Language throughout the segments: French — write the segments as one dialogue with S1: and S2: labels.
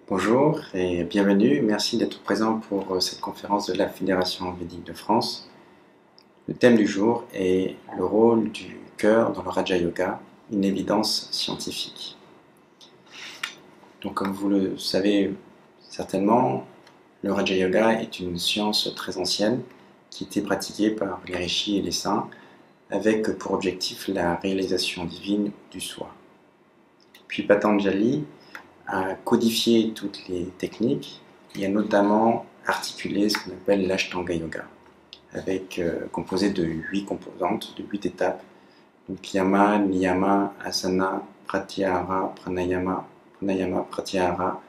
S1: Bonjour et bienvenue, merci d'être présent pour cette conférence de la Fédération Védique de France. Le thème du jour est le rôle du cœur dans le Raja Yoga, une évidence scientifique. Donc comme vous le savez certainement, le Raja Yoga est une science très ancienne qui était pratiquée par les rishis et les saints avec pour objectif la réalisation divine du soi. Puis Patanjali a codifié toutes les techniques et a notamment articulé ce qu'on appelle l'Ashtanga Yoga, composé de 8 composantes, de 8 étapes, donc Yama, Niyama, Asana, Pratyahara, Pranayama, Pratyahara,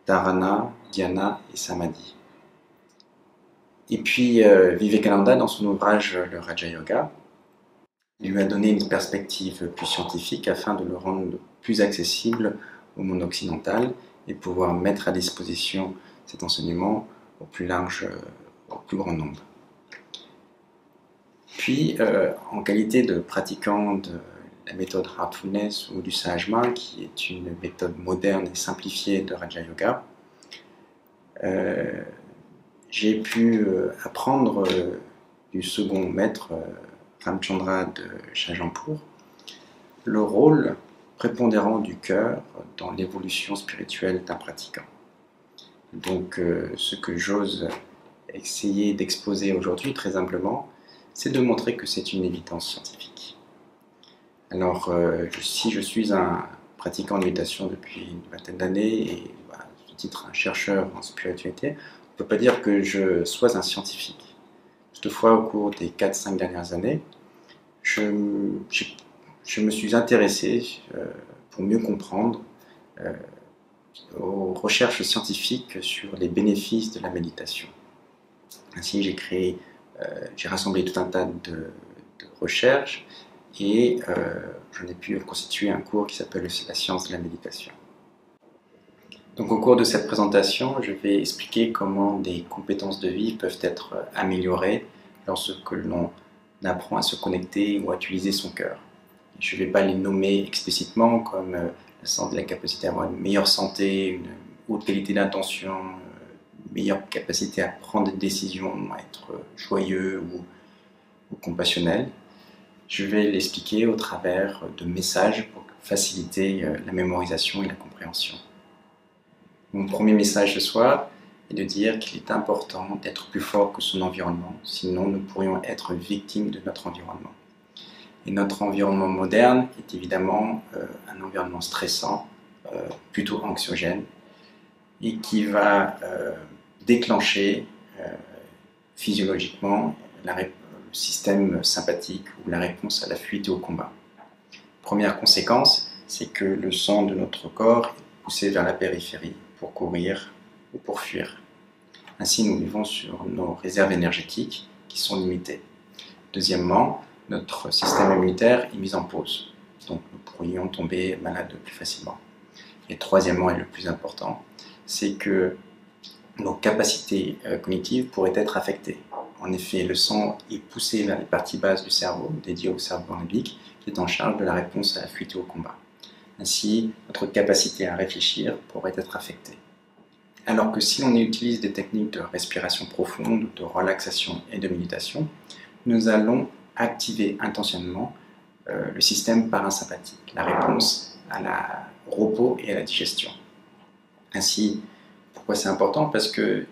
S1: Dharana, Dhyana et Samadhi. Et puis Vivekananda, dans son ouvrage Le Raja Yoga, lui a donné une perspective plus scientifique afin de le rendre plus accessible au monde occidental et pouvoir mettre à disposition cet enseignement au plus large, au plus grand nombre. Puis, en qualité de pratiquant de la méthode Heartfulness ou du Sahajma, qui est une méthode moderne et simplifiée de Raja Yoga, j'ai pu apprendre du second maître, Ramchandra de Shahjahanpur, le rôle prépondérant du cœur dans l'évolution spirituelle d'un pratiquant. Donc ce que j'ose essayer d'exposer aujourd'hui très humblement, c'est de montrer que c'est une évidence scientifique. Alors si je suis un pratiquant de méditation depuis une vingtaine d'années et à ce titre un chercheur en spiritualité, on ne peut pas dire que je sois un scientifique. Toutefois, au cours des 4-5 dernières années, je me suis intéressé pour mieux comprendre aux recherches scientifiques sur les bénéfices de la méditation. Ainsi, j'ai rassemblé tout un tas de recherches et j'en ai pu constituer un cours qui s'appelle La science de la méditation. Donc au cours de cette présentation, je vais expliquer comment des compétences de vie peuvent être améliorées lorsque l'on apprend à se connecter ou à utiliser son cœur. Je ne vais pas les nommer explicitement comme la capacité à avoir une meilleure santé, une haute qualité d'intention, une meilleure capacité à prendre des décisions, à être joyeux ou compassionnel. Je vais l'expliquer au travers de messages pour faciliter la mémorisation et la compréhension. Mon premier message ce soir est de dire qu'il est important d'être plus fort que son environnement, sinon nous pourrions être victimes de notre environnement. Et notre environnement moderne est évidemment un environnement stressant, plutôt anxiogène, et qui va déclencher physiologiquement le système sympathique ou la réponse à la fuite et au combat. Première conséquence, c'est que le sang de notre corps est poussé vers la périphérie pour courir ou pour fuir. Ainsi, nous vivons sur nos réserves énergétiques qui sont limitées. Deuxièmement, notre système immunitaire est mis en pause, donc nous pourrions tomber malades plus facilement. Et troisièmement, et le plus important, c'est que nos capacités cognitives pourraient être affectées. En effet, le sang est poussé vers les parties basses du cerveau, dédiées au cerveau limbique, qui est en charge de la réponse à la fuite et au combat. Ainsi, notre capacité à réfléchir pourrait être affectée. Alors que si l'on utilise des techniques de respiration profonde, de relaxation et de méditation, nous allons activer intentionnellement le système parasympathique, la réponse à la repos et à la digestion. Ainsi, pourquoi c'est important? Parce que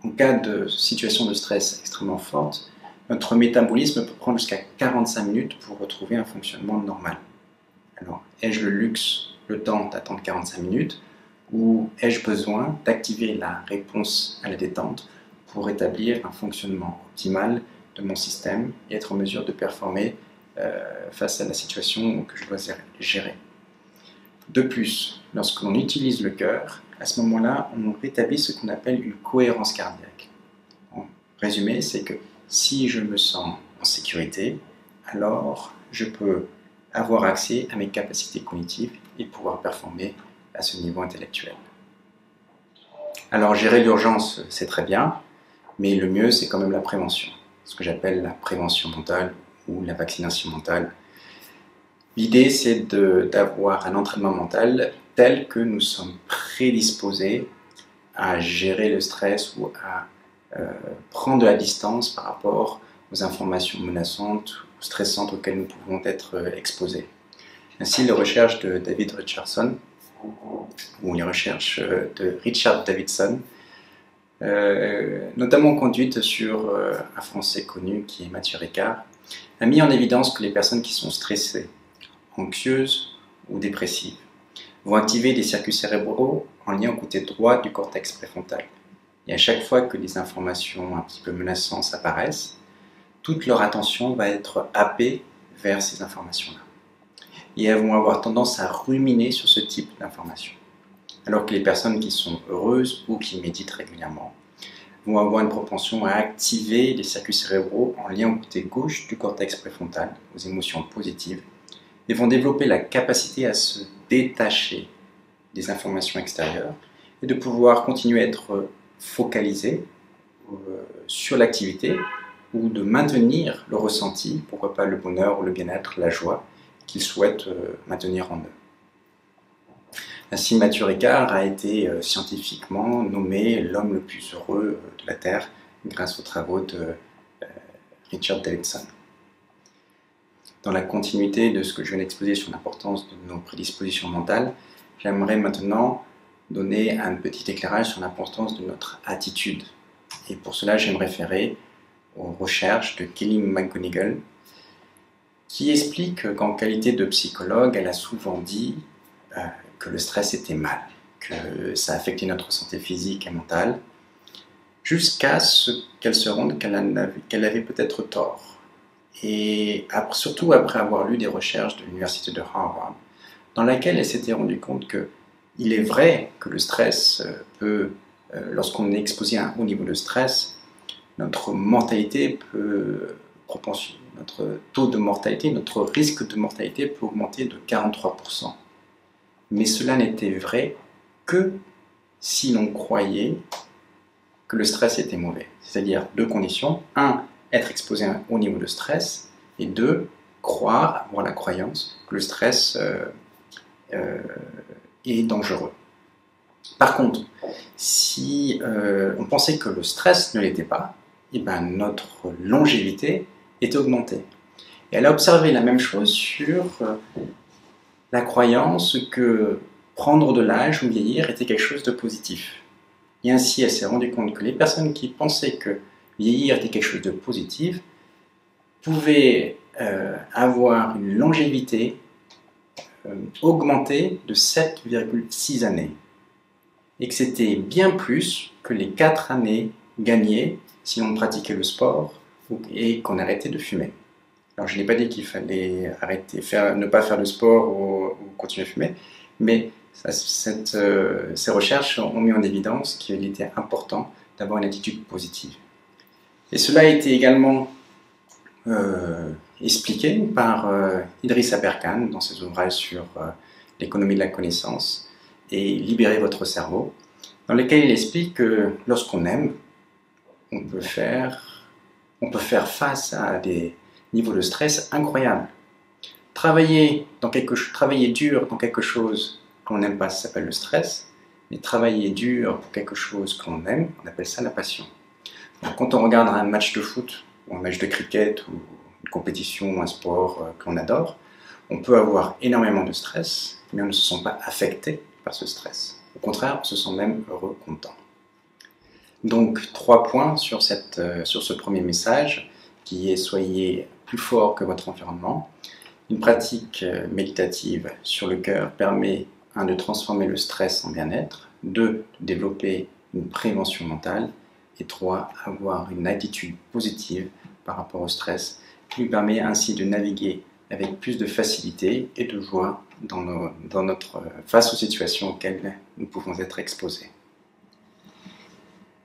S1: en cas de situation de stress extrêmement forte, notre métabolisme peut prendre jusqu'à 45 minutes pour retrouver un fonctionnement normal. Alors, ai-je le luxe, le temps d'attendre 45 minutes, ou ai-je besoin d'activer la réponse à la détente pour établir un fonctionnement optimal de mon système et être en mesure de performer face à la situation que je dois gérer. De plus, lorsque l'on utilise le cœur, à ce moment-là, on rétablit ce qu'on appelle une cohérence cardiaque. En résumé, c'est que si je me sens en sécurité, alors je peux avoir accès à mes capacités cognitives et pouvoir performer à ce niveau intellectuel. Alors gérer l'urgence, c'est très bien, mais le mieux, c'est quand même la prévention, ce que j'appelle la prévention mentale ou la vaccination mentale. L'idée, c'est d'avoir un entraînement mental telle que nous sommes prédisposés à gérer le stress ou à prendre de la distance par rapport aux informations menaçantes ou stressantes auxquelles nous pouvons être exposés. Ainsi, les recherches de David Richardson, ou les recherches de Richard Davidson, notamment conduites sur un Français connu qui est Mathieu Ricard, a mis en évidence que les personnes qui sont stressées, anxieuses ou dépressives vont activer des circuits cérébraux en lien au côté droit du cortex préfrontal. Et à chaque fois que des informations un petit peu menaçantes apparaissent, toute leur attention va être happée vers ces informations-là. Et elles vont avoir tendance à ruminer sur ce type d'informations. Alors que les personnes qui sont heureuses ou qui méditent régulièrement vont avoir une propension à activer les circuits cérébraux en lien au côté gauche du cortex préfrontal, aux émotions positives, et vont développer la capacité à se détacher des informations extérieures et de pouvoir continuer à être focalisés sur l'activité ou de maintenir le ressenti, pourquoi pas le bonheur ou le bien-être, la joie qu'ils souhaitent maintenir en eux. Ainsi, Mathieu Ricard a été scientifiquement nommé l'homme le plus heureux de la Terre grâce aux travaux de Richard Davidson. Dans la continuité de ce que je viens d'exposer sur l'importance de nos prédispositions mentales, j'aimerais maintenant donner un petit éclairage sur l'importance de notre attitude. Et pour cela, je vais me référer aux recherches de Kelly McGonigal, qui explique qu'en qualité de psychologue, elle a souvent dit que le stress était mal, que ça affectait notre santé physique et mentale, jusqu'à ce qu'elle se rende qu'elle avait peut-être tort. Et surtout après avoir lu des recherches de l'université de Harvard, dans laquelle elle s'était rendue compte qu'il est vrai que le stress peut, lorsqu'on est exposé à un haut niveau de stress, notre mortalité peut, notre taux de mortalité, notre risque de mortalité peut augmenter de 43%. Mais cela n'était vrai que si l'on croyait que le stress était mauvais. C'est-à-dire deux conditions. Un, être exposé à un haut niveau de stress. Et deux, avoir la croyance que le stress est dangereux. Par contre, si on pensait que le stress ne l'était pas, et ben notre longévité était augmentée. Et elle a observé la même chose sur la croyance que prendre de l'âge ou vieillir était quelque chose de positif. Et ainsi, elle s'est rendue compte que les personnes qui pensaient que vieillir était quelque chose de positif pouvaient avoir une longévité augmentée de 7,6 années. Et que c'était bien plus que les 4 années gagnées si on pratiquait le sport et qu'on arrêtait de fumer. Alors je n'ai pas dit qu'il fallait ne pas faire de sport ou continuer à fumer, mais ces recherches ont mis en évidence qu'il était important d'avoir une attitude positive. Et cela a été également expliqué par Idriss Aberkan dans ses ouvrages sur l'économie de la connaissance et libérer votre cerveau, dans lesquels il explique que lorsqu'on aime, on peut faire face à des niveaux de stress incroyables. Travailler dur dans quelque chose qu'on n'aime pas, ça s'appelle le stress, mais travailler dur pour quelque chose qu'on aime, on appelle ça la passion. Donc, quand on regarde un match de foot, ou un match de cricket, ou une compétition, ou un sport que l'on adore, on peut avoir énormément de stress, mais on ne se sent pas affecté par ce stress. Au contraire, on se sent même heureux, content. Donc, 3 points sur ce premier message, qui est soyez plus fort que votre environnement. Une pratique méditative sur le cœur permet 1. De transformer le stress en bien-être, 2. De développer une prévention mentale, et 3. Avoir une attitude positive par rapport au stress, qui lui permet ainsi de naviguer avec plus de facilité et de joie face aux situations auxquelles nous pouvons être exposés.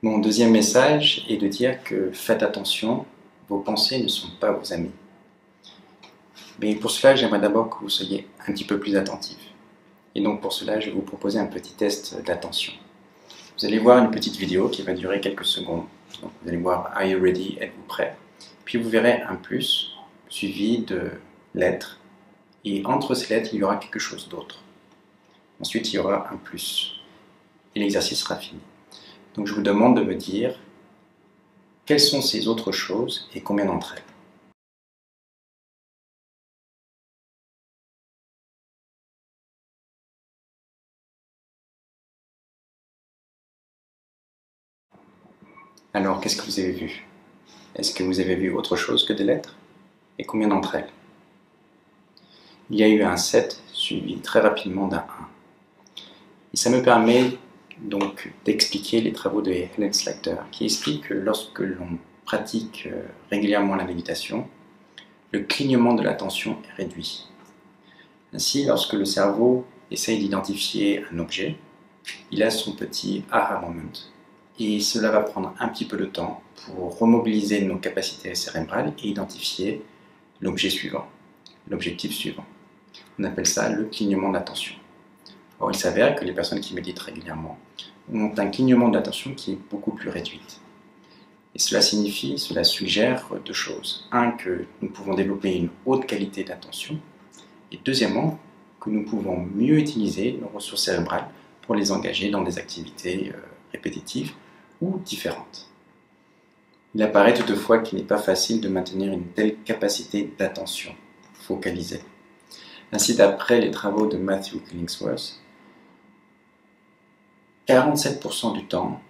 S1: Mon deuxième message est de dire que faites attention, vos pensées ne sont pas vos amis. Mais pour cela, j'aimerais d'abord que vous soyez un petit peu plus attentifs. Et donc pour cela, je vais vous proposer un petit test d'attention. Vous allez voir une petite vidéo qui va durer quelques secondes. Donc vous allez voir « Are you ready ?» Êtes-vous prêt? Puis vous verrez un plus suivi de lettres. Et entre ces lettres, il y aura quelque chose d'autre. Ensuite, il y aura un plus. Et l'exercice sera fini. Donc je vous demande de me dire quelles sont ces autres choses et combien d'entre elles. Alors, qu'est-ce que vous avez vu? Est-ce que vous avez vu autre chose que des lettres? Et combien d'entre elles? Il y a eu un 7 suivi très rapidement d'un 1. Et ça me permet donc d'expliquer les travaux de Helen Slater, qui explique que lorsque l'on pratique régulièrement la méditation, le clignement de l'attention est réduit. Ainsi, lorsque le cerveau essaye d'identifier un objet, il a son petit aha moment. Et cela va prendre un petit peu de temps pour remobiliser nos capacités cérébrales et identifier l'objet suivant, l'objectif suivant. On appelle ça le clignement d'attention. Or, il s'avère que les personnes qui méditent régulièrement ont un clignement d'attention qui est beaucoup plus réduit. Et cela suggère deux choses. Un, que nous pouvons développer une haute qualité d'attention. Et deuxièmement, que nous pouvons mieux utiliser nos ressources cérébrales pour les engager dans des activités répétitives ou différentes. Il apparaît toutefois qu'il n'est pas facile de maintenir une telle capacité d'attention focalisée. Ainsi, d'après les travaux de Matthew Killingsworth, 47% du temps,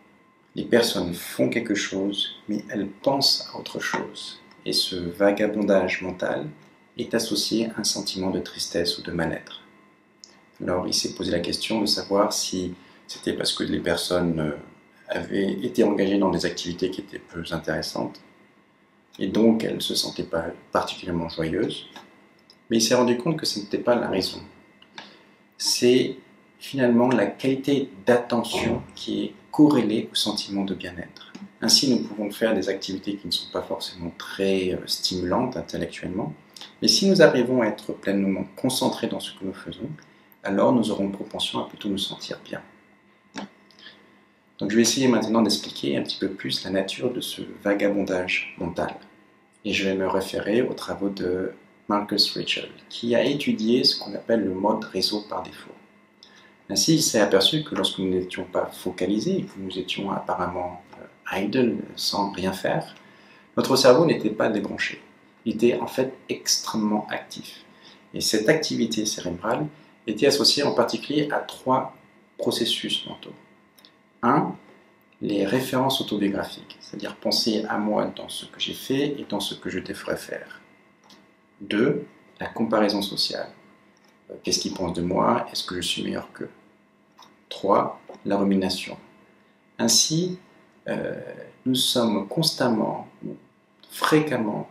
S1: les personnes font quelque chose, mais elles pensent à autre chose. Et ce vagabondage mental est associé à un sentiment de tristesse ou de mal-être. Alors, il s'est posé la question de savoir si c'était parce que les personnes avaient été engagées dans des activités qui étaient peu intéressantes, et donc elles ne se sentaient pas particulièrement joyeuses. Mais il s'est rendu compte que ce n'était pas la raison. C'est finalement la qualité d'attention qui est corrélée au sentiment de bien-être. Ainsi, nous pouvons faire des activités qui ne sont pas forcément très stimulantes intellectuellement, mais si nous arrivons à être pleinement concentrés dans ce que nous faisons, alors nous aurons une propension à plutôt nous sentir bien. Donc je vais essayer maintenant d'expliquer un petit peu plus la nature de ce vagabondage mental. Et je vais me référer aux travaux de Marcus Raichle, qui a étudié ce qu'on appelle le mode réseau par défaut. Ainsi, il s'est aperçu que lorsque nous n'étions pas focalisés et que nous étions apparemment idle, sans rien faire, notre cerveau n'était pas débranché. Il était en fait extrêmement actif. Et cette activité cérébrale était associée en particulier à 3 processus mentaux. 1. Les références autobiographiques, c'est-à-dire penser à moi dans ce que j'ai fait et dans ce que je devrais faire. 2. La comparaison sociale. Qu'est-ce qu'ils pensent de moi? Est-ce que je suis meilleur qu'eux? 3. La rumination. Ainsi, nous sommes constamment, fréquemment,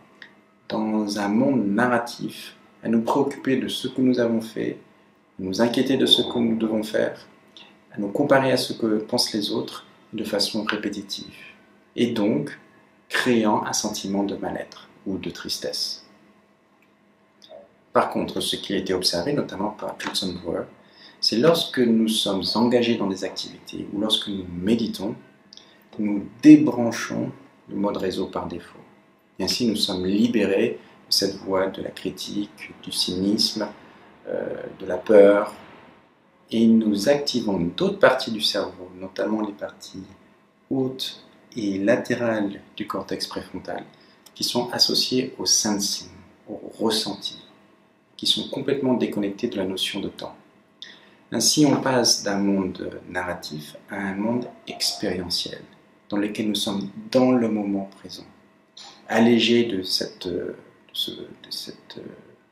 S1: dans un monde narratif, à nous préoccuper de ce que nous avons fait, à nous inquiéter de ce que nous devons faire, à nous comparer à ce que pensent les autres de façon répétitive, et donc créant un sentiment de mal-être ou de tristesse. Par contre, ce qui a été observé, notamment par Judson Brouwer, c'est lorsque nous sommes engagés dans des activités ou lorsque nous méditons, nous débranchons le mode réseau par défaut. Et ainsi, nous sommes libérés de cette voie de la critique, du cynisme, de la peur, et nous activons d'autres parties du cerveau, notamment les parties hautes et latérales du cortex préfrontal, qui sont associées au sensing, au ressenti, qui sont complètement déconnectés de la notion de temps. Ainsi, on passe d'un monde narratif à un monde expérientiel, dans lequel nous sommes dans le moment présent, allégés de cette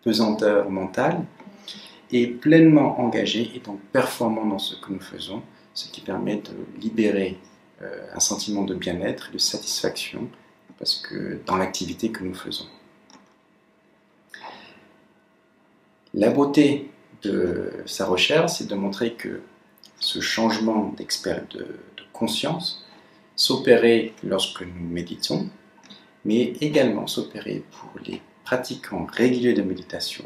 S1: pesanteur mentale, et pleinement engagés et donc performants dans ce que nous faisons, ce qui permet de libérer un sentiment de bien-être et de satisfaction parce que dans l'activité que nous faisons. La beauté de sa recherche, c'est de montrer que ce changement de conscience s'opérait lorsque nous méditons, mais également s'opérait pour les pratiquants réguliers de méditation.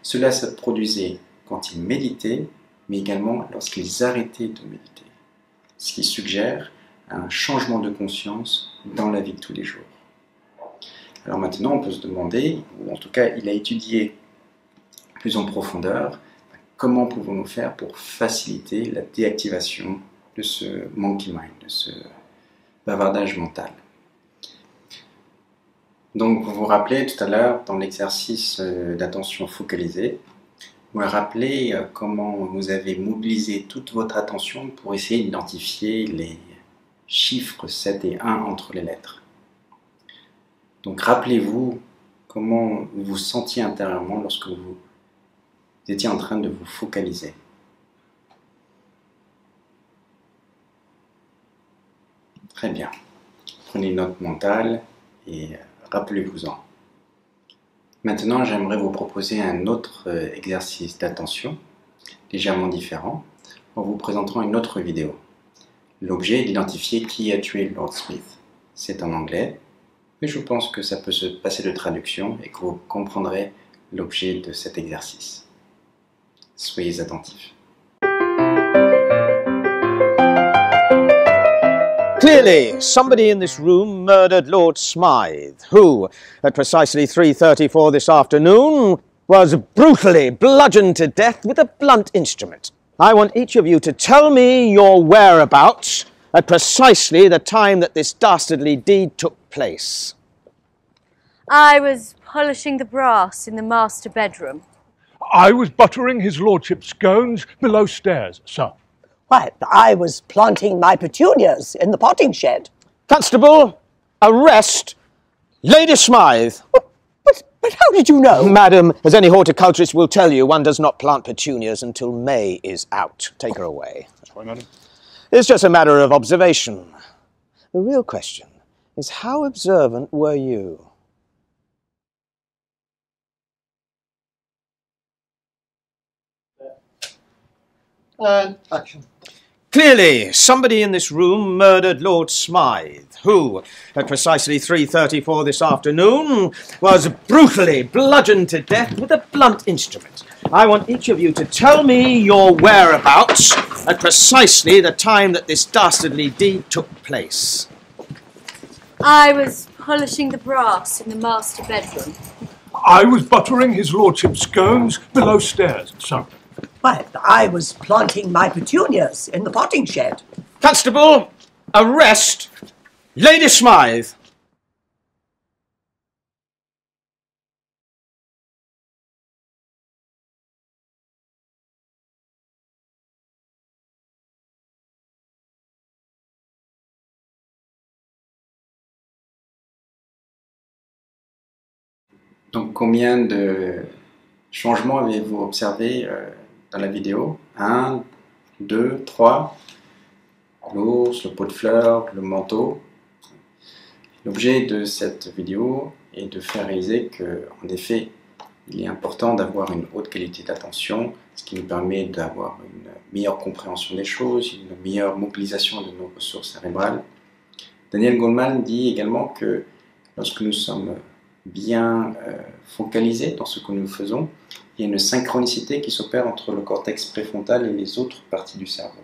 S1: Cela se produisait quand ils méditaient, mais également lorsqu'ils arrêtaient de méditer, ce qui suggère un changement de conscience dans la vie de tous les jours. Alors maintenant, on peut se demander, ou en tout cas, il a étudié plus en profondeur, comment pouvons-nous faire pour faciliter la déactivation de ce monkey mind, de ce bavardage mental. Donc vous vous rappelez tout à l'heure dans l'exercice d'attention focalisée, vous vous rappelez comment vous avez mobilisé toute votre attention pour essayer d'identifier les chiffres 7 et 1 entre les lettres. Donc rappelez-vous comment vous vous sentiez intérieurement lorsque vous étiez en train de vous focaliser. Très bien. Prenez une note mentale et rappelez-vous-en. Maintenant, j'aimerais vous proposer un autre exercice d'attention, légèrement différent, en vous présentant une autre vidéo. L'objet est d'identifier qui a tué Lord Smith. C'est en anglais, mais je pense que ça peut se passer de traduction et que vous comprendrez l'objet de cet exercice. Soyez attentifs.
S2: Clearly, somebody in this room murdered Lord Smythe, who, at precisely 3:34 this afternoon, was brutally bludgeoned to death with a blunt instrument. I want each of you to tell me your whereabouts at precisely the time that this dastardly deed took place.
S3: I was polishing the brass in the master bedroom.
S4: I was buttering his lordship's scones below stairs, sir.
S5: Why, I was planting my petunias in the potting shed.
S2: Constable, arrest Lady Smythe.
S5: But how did you know?
S2: Madam, as any horticulturist will tell you, one does not plant petunias until May is out. Take her away.
S4: That's right, madam.
S2: It's just a matter of observation. The real question is, how observant were you?
S4: Action.
S2: Clearly, somebody in this room murdered Lord Smythe, who, at precisely 3:34 this afternoon, was brutally bludgeoned to death with a blunt instrument. I want each of you to tell me your whereabouts at precisely the time that this dastardly deed took place.
S3: I was polishing the brass in the master bedroom.
S4: I was buttering his lordship's scones below stairs, sir.
S5: Why, I was planting my petunias in the potting shed.
S2: Constable, arrest Lady Smythe.
S1: Donc combien de changements avez-vous observé dans la vidéo? 1, 2, 3. L'ours, le pot de fleurs, le manteau. L'objet de cette vidéo est de faire réaliser qu'en effet, il est important d'avoir une haute qualité d'attention, ce qui nous permet d'avoir une meilleure compréhension des choses, une meilleure mobilisation de nos ressources cérébrales. Daniel Goleman dit également que lorsque nous sommes bien focalisés dans ce que nous faisons, il y a une synchronicité qui s'opère entre le cortex préfrontal et les autres parties du cerveau.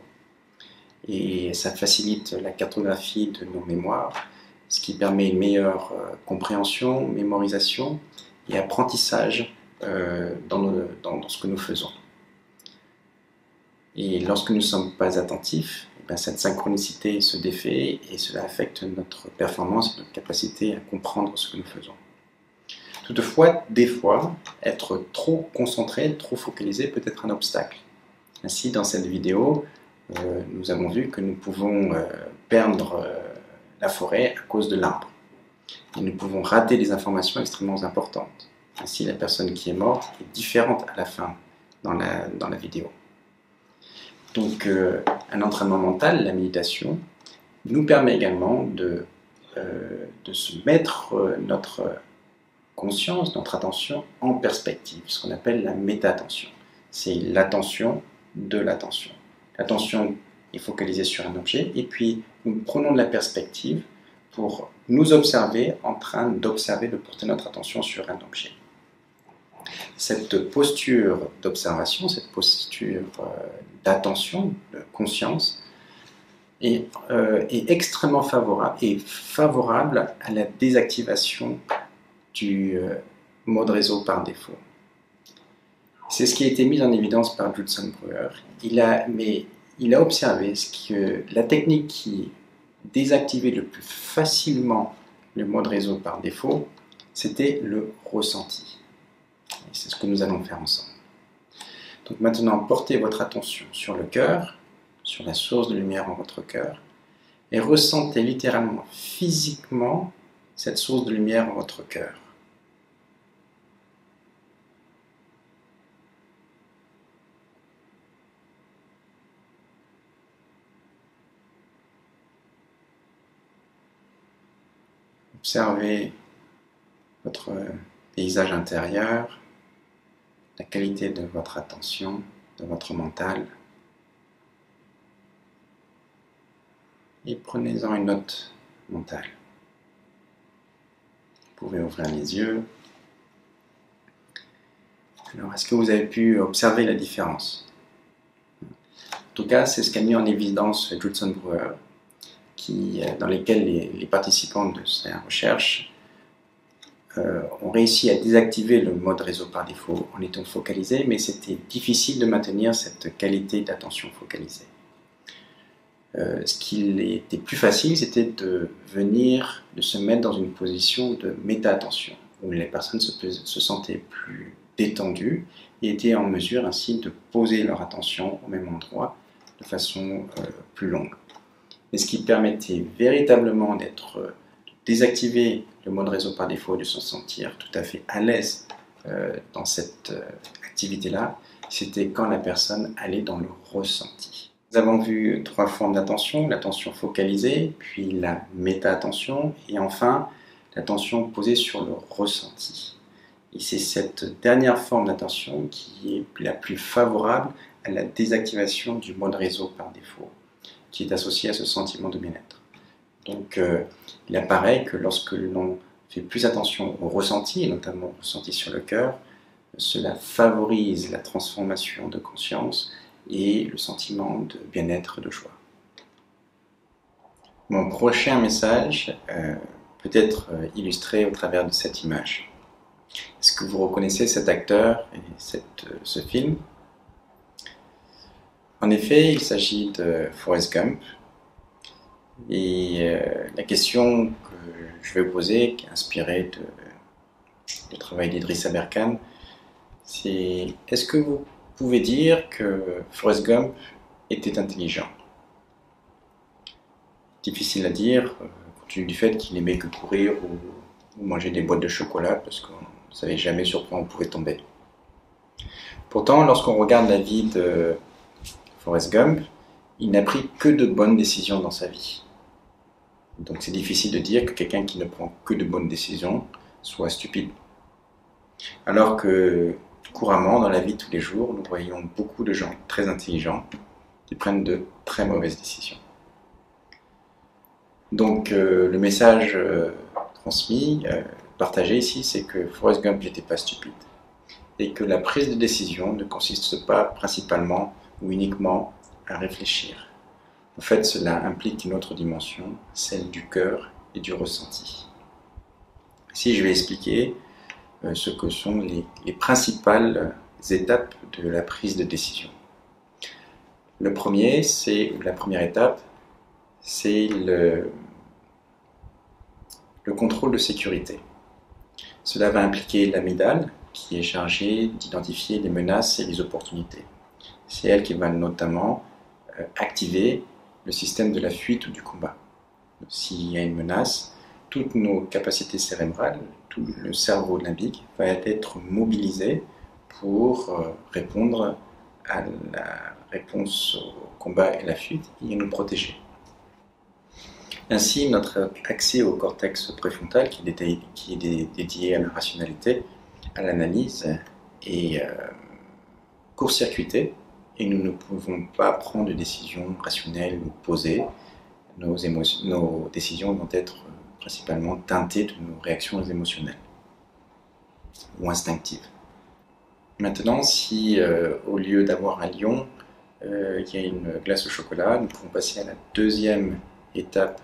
S1: Et ça facilite la cartographie de nos mémoires, ce qui permet une meilleure compréhension, mémorisation et apprentissage dans ce que nous faisons. Et lorsque nous ne sommes pas attentifs, cette synchronicité se défait et cela affecte notre performance et notre capacité à comprendre ce que nous faisons. Toutefois, des fois, être trop concentré, trop focalisé peut être un obstacle. Ainsi, dans cette vidéo, nous avons vu que nous pouvons perdre la forêt à cause de l'arbre. Et nous pouvons rater des informations extrêmement importantes. Ainsi, la personne qui est morte est différente à la fin dans la vidéo. Donc, un entraînement mental, la méditation, nous permet également de se mettre notre conscience, notre attention en perspective, ce qu'on appelle la méta-attention. C'est l'attention de l'attention. L'attention est focalisée sur un objet et puis nous prenons de la perspective pour nous observer en train d'observer, de porter notre attention sur un objet. Cette posture d'observation, cette posture d'attention, de conscience, est extrêmement favorable à la désactivation du mode réseau par défaut. C'est ce qui a été mis en évidence par Judson Brewer. Il a observé que la technique qui désactivait le plus facilement le mode réseau par défaut, c'était le ressenti. Et c'est ce que nous allons faire ensemble. Donc maintenant, portez votre attention sur le cœur, sur la source de lumière en votre cœur, et ressentez littéralement, physiquement, cette source de lumière en votre cœur. Observez votre paysage intérieur, la qualité de votre attention, de votre mental. Et prenez-en une note mentale. Vous pouvez ouvrir les yeux. Alors, est-ce que vous avez pu observer la différence? En tout cas, c'est ce qu'a mis en évidence Judson Brewer, dans lesquels les participants de sa recherche ont réussi à désactiver le mode réseau par défaut en étant focalisés, mais c'était difficile de maintenir cette qualité d'attention focalisée. Ce qui était plus facile, c'était de se mettre dans une position de méta-attention, où les personnes se sentaient plus détendues et étaient en mesure ainsi de poser leur attention au même endroit de façon plus longue. Mais ce qui permettait véritablement de désactiver le mode réseau par défaut et de se sentir tout à fait à l'aise dans cette activité-là, c'était quand la personne allait dans le ressenti. Nous avons vu 3 formes d'attention, l'attention focalisée, puis la méta-attention, et enfin l'attention posée sur le ressenti. Et c'est cette dernière forme d'attention qui est la plus favorable à la désactivation du mode réseau par défaut, qui est associé à ce sentiment de bien-être. Donc il apparaît que lorsque l'on fait plus attention au ressenti, et notamment au ressenti sur le cœur, cela favorise la transformation de conscience et le sentiment de bien-être, de joie. Mon prochain message peut être illustré au travers de cette image. Est-ce que vous reconnaissez cet acteur et ce film? En effet, il s'agit de Forrest Gump. Et la question que je vais vous poser, qui est inspirée du travail d'Idriss Aberkane, c'est: est-ce que vous pouvez dire que Forrest Gump était intelligent? Difficile à dire, compte tenu du fait qu'il aimait que courir ou manger des boîtes de chocolat, parce qu'on ne savait jamais sur quoi on pouvait tomber. Pourtant, lorsqu'on regarde la vie de Forrest Gump, il n'a pris que de bonnes décisions dans sa vie. Donc c'est difficile de dire que quelqu'un qui ne prend que de bonnes décisions soit stupide. Alors que couramment, dans la vie de tous les jours, nous voyons beaucoup de gens très intelligents qui prennent de très mauvaises décisions. Donc le message transmis, partagé ici, c'est que Forrest Gump n'était pas stupide. Et que la prise de décision ne consiste pas principalement ou uniquement à réfléchir. En fait, cela implique une autre dimension, celle du cœur et du ressenti. Ici, je vais expliquer ce que sont les principales étapes de la prise de décision. La première étape, c'est le contrôle de sécurité. Cela va impliquer l'amygdale, qui est chargée d'identifier les menaces et les opportunités. C'est elle qui va notamment activer le système de la fuite ou du combat. S'il y a une menace, toutes nos capacités cérébrales, tout le cerveau limbique va être mobilisé pour répondre à la réponse au combat et la fuite et nous protéger. Ainsi, notre accès au cortex préfrontal, qui est dédié à la rationalité, à l'analyse, est court-circuité, et nous ne pouvons pas prendre de décisions rationnelles ou posées. Nos décisions vont être principalement teintées de nos réactions émotionnelles ou instinctives. Maintenant, si au lieu d'avoir un lion, il y a une glace au chocolat, nous pouvons passer à la deuxième étape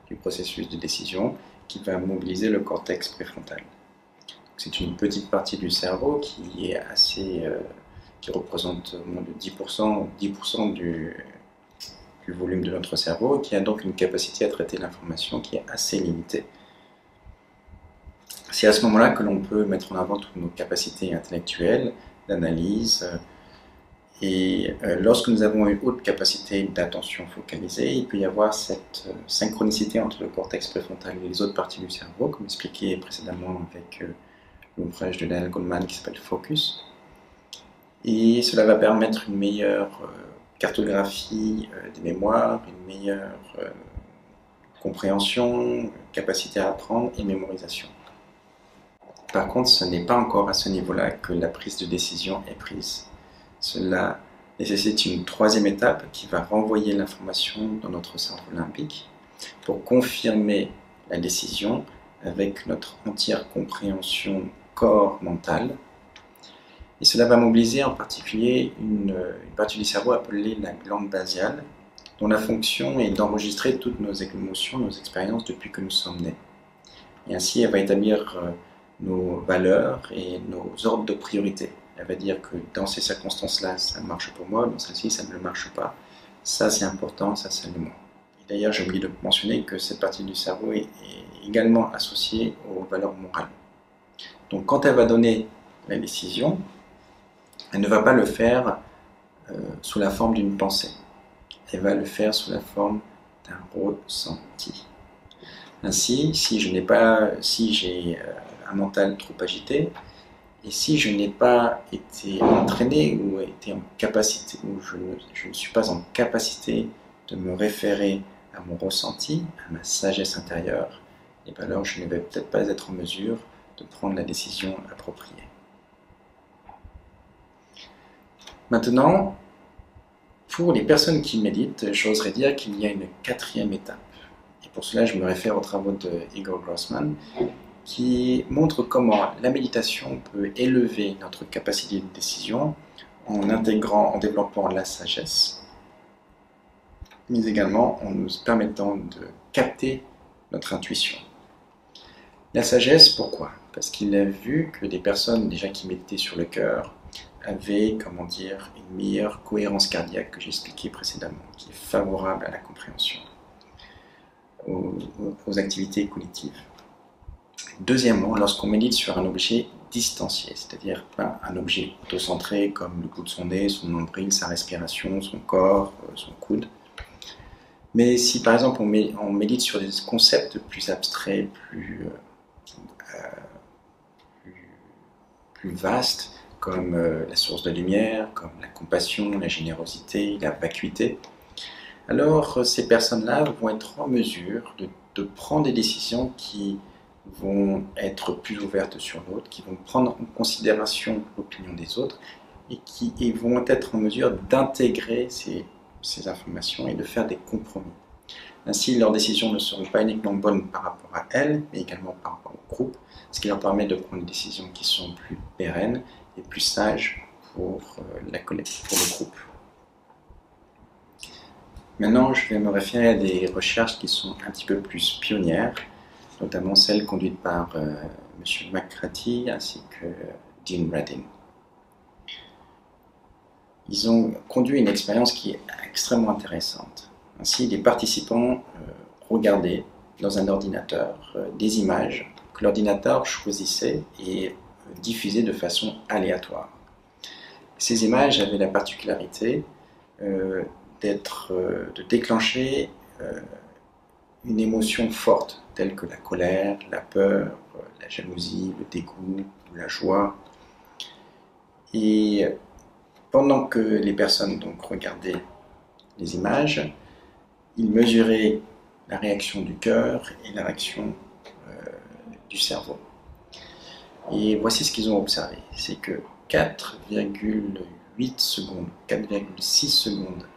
S1: du processus de décision qui va mobiliser le cortex préfrontal. C'est une petite partie du cerveau qui est assez qui représente moins de 10%, 10% du volume de notre cerveau, qui a donc une capacité à traiter l'information qui est assez limitée. C'est à ce moment-là que l'on peut mettre en avant toutes nos capacités intellectuelles, d'analyse, et lorsque nous avons une haute capacité d'attention focalisée, il peut y avoir cette synchronicité entre le cortex préfrontal et les autres parties du cerveau, comme expliqué précédemment avec l'ouvrage de Daniel Goleman qui s'appelle Focus. Et cela va permettre une meilleure cartographie des mémoires, une meilleure compréhension, capacité à apprendre et mémorisation. Par contre, ce n'est pas encore à ce niveau-là que la prise de décision est prise. Cela nécessite une troisième étape qui va renvoyer l'information dans notre cerveau limbique pour confirmer la décision avec notre entière compréhension corps-mentale. Et cela va mobiliser en particulier une partie du cerveau appelée la glande basiale, dont la fonction est d'enregistrer toutes nos émotions, nos expériences depuis que nous sommes nés. Et ainsi, elle va établir nos valeurs et nos ordres de priorité. Elle va dire que dans ces circonstances-là, ça marche pour moi, dans celle-ci, ça ne marche pas. Ça, c'est important, ça, c'est le moins. D'ailleurs, j'ai oublié de mentionner que cette partie du cerveau est également associée aux valeurs morales. Donc, quand elle va donner la décision, elle ne va pas le faire sous la forme d'une pensée. Elle va le faire sous la forme d'un ressenti. Ainsi, si j'ai un mental trop agité, et si je n'ai pas été entraîné ou été en capacité, ou je ne suis pas en capacité de me référer à mon ressenti, à ma sagesse intérieure, et bien alors je ne vais peut-être pas être en mesure de prendre la décision appropriée. Maintenant, pour les personnes qui méditent, j'oserais dire qu'il y a une quatrième étape. Et pour cela, je me réfère aux travaux de Igor Grossman, qui montre comment la méditation peut élever notre capacité de décision en développant la sagesse, mais également en nous permettant de capter notre intuition. La sagesse, pourquoi? Parce qu'il a vu que des personnes déjà qui méditaient sur le cœur avaient, une meilleure cohérence cardiaque que j'ai expliqué précédemment, qui est favorable à la compréhension, aux activités cognitives. Deuxièmement, lorsqu'on médite sur un objet distancié, c'est-à-dire pas un objet autocentré comme le bout de son nez, son nombril, sa respiration, son corps, son coude, mais si par exemple on médite sur des concepts plus abstraits, plus vastes, comme la source de lumière, comme la compassion, la générosité, la vacuité, alors ces personnes-là vont être en mesure de prendre des décisions qui vont être plus ouvertes sur l'autre, qui vont prendre en considération l'opinion des autres et vont être en mesure d'intégrer ces informations et de faire des compromis. Ainsi, leurs décisions ne seront pas uniquement bonnes par rapport à elles, mais également par rapport au groupe, ce qui leur permet de prendre des décisions qui sont plus pérennes et plus sages pour le groupe. Maintenant, je vais me référer à des recherches qui sont un petit peu plus pionnières, notamment celles conduites par M. McCarthy ainsi que Dean Radin. Ils ont conduit une expérience qui est extrêmement intéressante. Ainsi, les participants regardaient dans un ordinateur des images que l'ordinateur choisissait et diffusait de façon aléatoire. Ces images avaient la particularité de déclencher une émotion forte, telle que la colère, la peur, la jalousie, le dégoût ou la joie. Et pendant que les personnes donc regardaient les images, ils mesuraient la réaction du cœur et la réaction du cerveau. Et voici ce qu'ils ont observé, c'est que 4,8 secondes, 4,6 secondes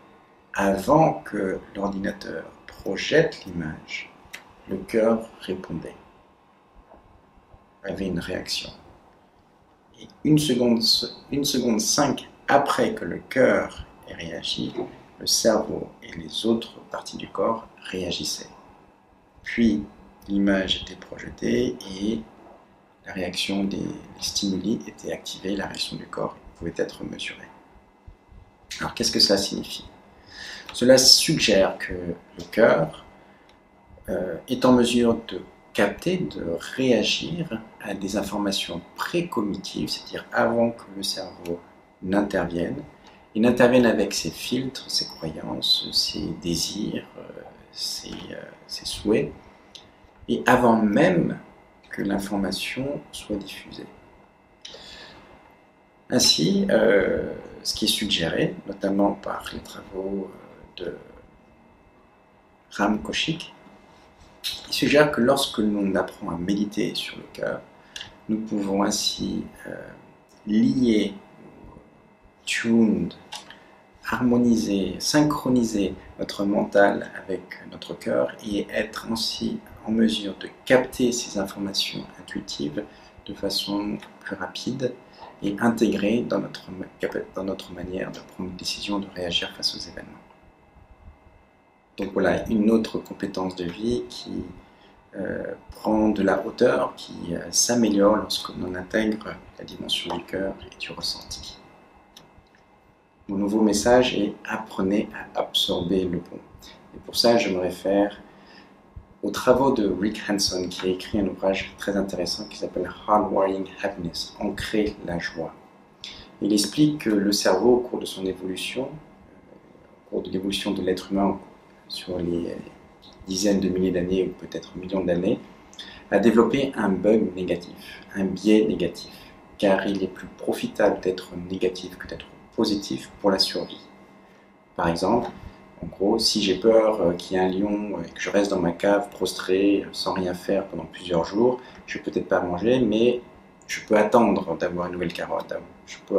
S1: avant que l'ordinateur projette l'image, le cœur répondait, avait une réaction. Et 1 seconde 5 après que le cœur ait réagi, le cerveau et les autres parties du corps réagissaient. Puis l'image était projetée et la réaction des stimuli était activée, la réaction du corps pouvait être mesurée. Alors qu'est-ce que cela signifie? Cela suggère que le cœur est en mesure de capter, de réagir à des informations précognitives, c'est-à-dire avant que le cerveau n'intervienne. Il n'intervienne avec ses filtres, ses croyances, ses désirs, ses souhaits, et avant même que l'information soit diffusée. Ainsi, ce qui est suggéré, notamment par les travaux de Ram Kaushik, il suggère que lorsque l'on apprend à méditer sur le cœur, nous pouvons ainsi lier, tuned, harmoniser, synchroniser notre mental avec notre cœur et être ainsi en mesure de capter ces informations intuitives de façon plus rapide et intégrée dans notre manière de prendre une décision, de réagir face aux événements. Donc voilà, une autre compétence de vie qui prend de la hauteur, qui s'améliore lorsque l'on intègre la dimension du cœur et du ressenti. Mon nouveau message est « Apprenez à absorber le bon ». Et pour ça, je me réfère aux travaux de Rick Hanson, qui a écrit un ouvrage très intéressant qui s'appelle « Hardwiring Happiness », « Ancrer la joie ». Il explique que le cerveau, au cours de son évolution, au cours de l'évolution de l'être humain sur les dizaines de milliers d'années ou peut-être millions d'années, a développé un bug négatif, un biais négatif, car il est plus profitable d'être négatif que d'être positif pour la survie. Par exemple, en gros, si j'ai peur qu'il y ait un lion et que je reste dans ma cave prostré sans rien faire pendant plusieurs jours, je ne vais peut-être pas manger, mais je peux attendre d'avoir une nouvelle carotte, je peux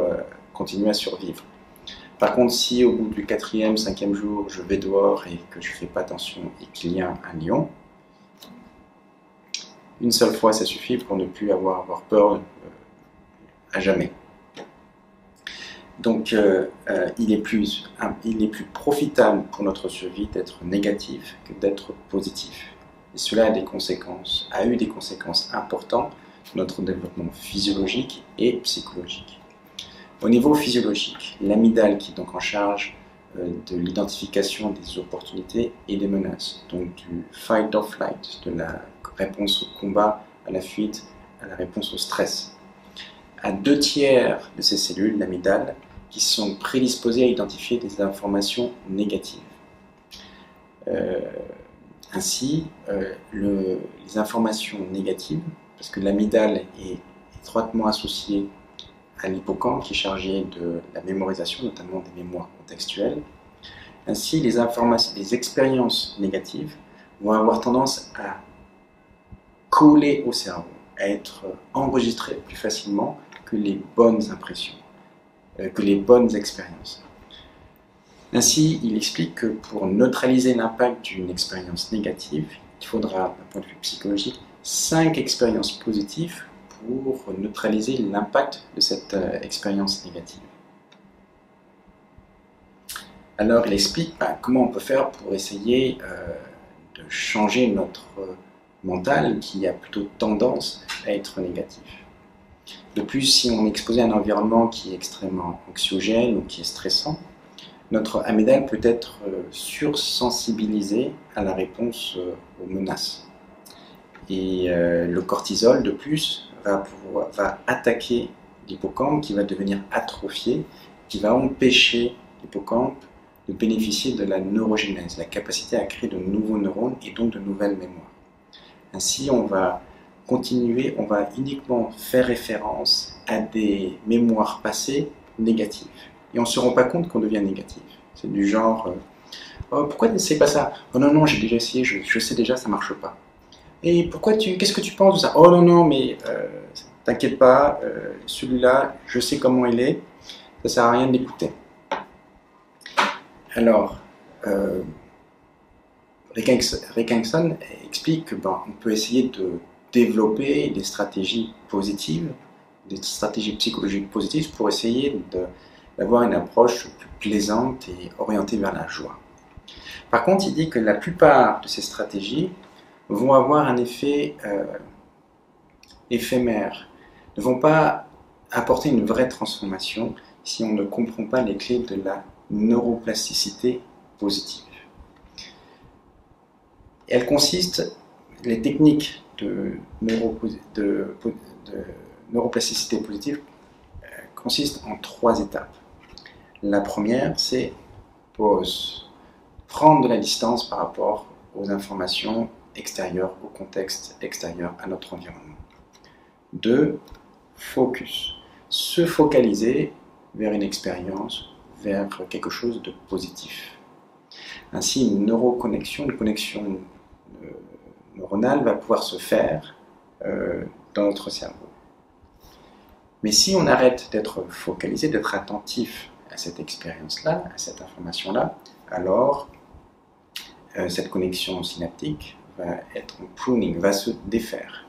S1: continuer à survivre. Par contre, si au bout du 4e, 5e jour, je vais dehors et que je ne fais pas attention et qu'il y a un lion, une seule fois ça suffit pour ne plus avoir peur à jamais. Donc il est plus profitable pour notre survie d'être négatif que d'être positif. Et cela a eu des conséquences importantes sur notre développement physiologique et psychologique. Au niveau physiologique, l'amygdale qui est donc en charge de l'identification des opportunités et des menaces, donc du fight or flight, de la réponse au combat, à la fuite, à la réponse au stress, a 2/3 de ces cellules, l'amygdale, qui sont prédisposées à identifier des informations négatives. Ainsi, les informations négatives, parce que l'amygdale est étroitement associée à l'hippocampe qui est chargé de la mémorisation, notamment des mémoires contextuelles. Ainsi, les expériences négatives vont avoir tendance à coller au cerveau, à être enregistrées plus facilement que les bonnes impressions, que les bonnes expériences. Ainsi, il explique que pour neutraliser l'impact d'une expérience négative, il faudra, d'un point de vue psychologique, 5 expériences positives pour neutraliser l'impact de cette expérience négative. Alors, il explique comment on peut faire pour essayer de changer notre mental qui a plutôt tendance à être négatif. De plus, si on est exposé à un environnement qui est extrêmement anxiogène ou qui est stressant, notre amygdale peut être sursensibilisée à la réponse aux menaces. Et le cortisol, de plus, va attaquer l'hippocampe qui va devenir atrophié, qui va empêcher l'hippocampe de bénéficier de la neurogénèse, la capacité à créer de nouveaux neurones et donc de nouvelles mémoires. Ainsi, on va uniquement faire référence à des mémoires passées négatives. Et on ne se rend pas compte qu'on devient négatif. C'est du genre oh, pourquoi tu n'essayes pas ça? Oh non, non, j'ai déjà essayé, je sais déjà, ça ne marche pas. Et qu'est-ce que tu penses de ça? Oh non, non, mais t'inquiète pas, celui-là, je sais comment il est, ça ne sert à rien de l'écouter. Alors, Rick Hanson explique qu'on peut essayer de développer des stratégies positives, des stratégies psychologiques positives pour essayer d'avoir une approche plus plaisante et orientée vers la joie. Par contre, il dit que la plupart de ces stratégies vont avoir un effet éphémère, ne vont pas apporter une vraie transformation si on ne comprend pas les clés de la neuroplasticité positive. Elle consiste, les techniques de neuroplasticité positive consistent en 3 étapes. La première, c'est pause, prendre de la distance par rapport aux informations extérieures, au contexte extérieur, à notre environnement. 2, focus, se focaliser vers une expérience, vers quelque chose de positif. Ainsi, une neuroconnexion, une connexion neuronale va pouvoir se faire dans notre cerveau. Mais si on arrête d'être focalisé, d'être attentif à cette expérience-là, à cette information-là, alors cette connexion synaptique va être en pruning, va se défaire.